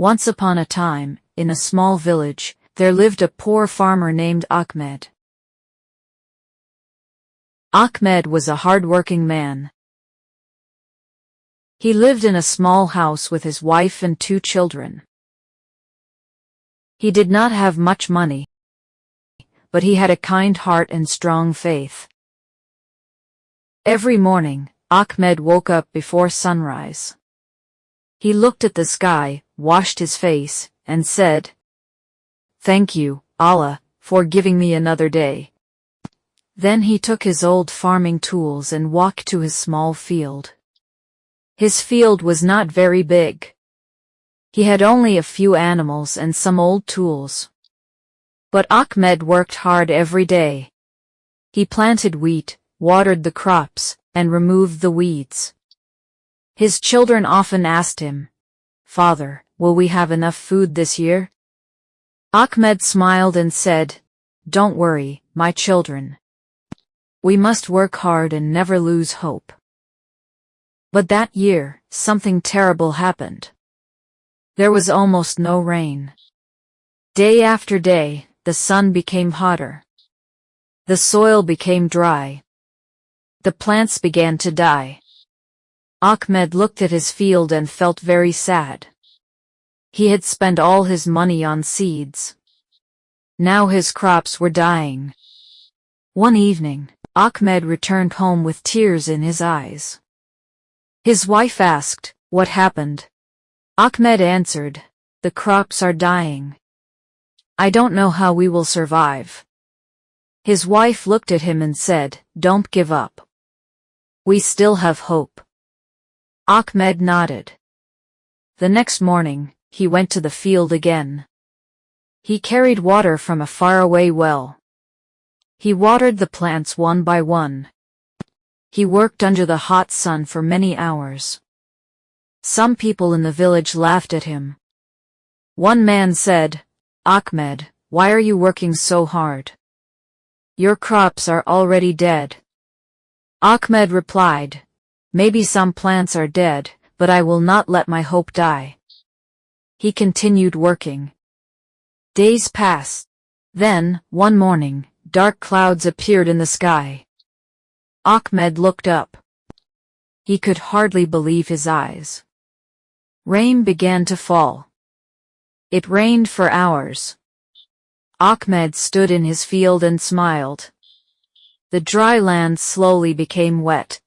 Once upon a time, in a small village, there lived a poor farmer named Ahmed. Ahmed was a hard-working man. He lived in a small house with his wife and 2 children. He did not have much money, but he had a kind heart and strong faith. Every morning, Ahmed woke up before sunrise. He looked at the sky, washed his face, and said, "Thank you, Allah, for giving me another day." Then he took his old farming tools and walked to his small field. His field was not very big. He had only a few animals and some old tools. But Ahmed worked hard every day. He planted wheat, watered the crops, and removed the weeds. His children often asked him, "Father, will we have enough food this year?" Ahmed smiled and said, "Don't worry, my children. We must work hard and never lose hope." But that year, something terrible happened. There was almost no rain. Day after day, the sun became hotter. The soil became dry. The plants began to die. Ahmed looked at his field and felt very sad. He had spent all his money on seeds. Now his crops were dying. One evening, Ahmed returned home with tears in his eyes. His wife asked, "What happened?" Ahmed answered, "The crops are dying. I don't know how we will survive." His wife looked at him and said, "Don't give up. We still have hope." Ahmed nodded. The next morning, he went to the field again. He carried water from a faraway well. He watered the plants one by one. He worked under the hot sun for many hours. Some people in the village laughed at him. One man said, "Ahmed, why are you working so hard? Your crops are already dead." Ahmed replied, "Maybe some plants are dead, but I will not let my hope die." He continued working. Days passed. Then, one morning, dark clouds appeared in the sky. Ahmed looked up. He could hardly believe his eyes. Rain began to fall. It rained for hours. Ahmed stood in his field and smiled. The dry land slowly became wet.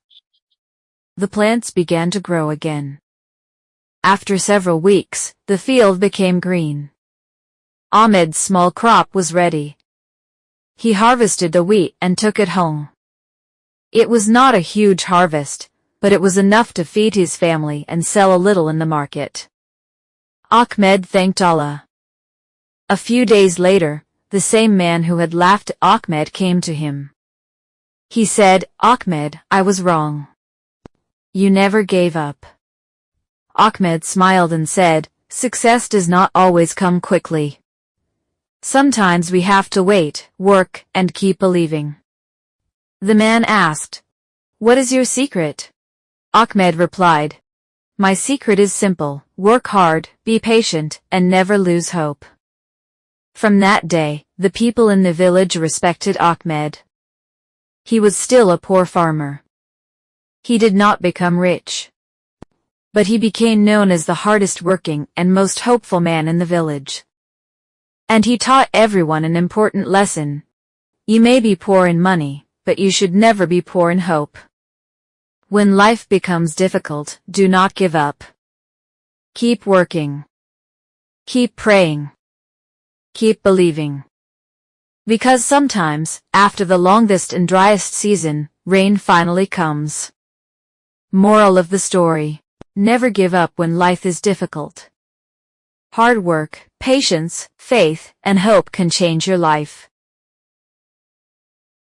The plants began to grow again. After several weeks, the field became green. Ahmed's small crop was ready. He harvested the wheat and took it home. It was not a huge harvest, but it was enough to feed his family and sell a little in the market. Ahmed thanked Allah. A few days later, the same man who had laughed at Ahmed came to him. He said, "Ahmed, I was wrong. You never gave up." Ahmed smiled and said, "Success does not always come quickly. Sometimes we have to wait, work, and keep believing." The man asked, "What is your secret?" Ahmed replied, "My secret is simple: work hard, be patient, and never lose hope." From that day, the people in the village respected Ahmed. He was still a poor farmer. He did not become rich, but he became known as the hardest working and most hopeful man in the village. And he taught everyone an important lesson. You may be poor in money, but you should never be poor in hope. When life becomes difficult, do not give up. Keep working. Keep praying. Keep believing. Because sometimes, after the longest and driest season, rain finally comes. Moral of the story: never give up when life is difficult. Hard work, patience, faith, and hope can change your life.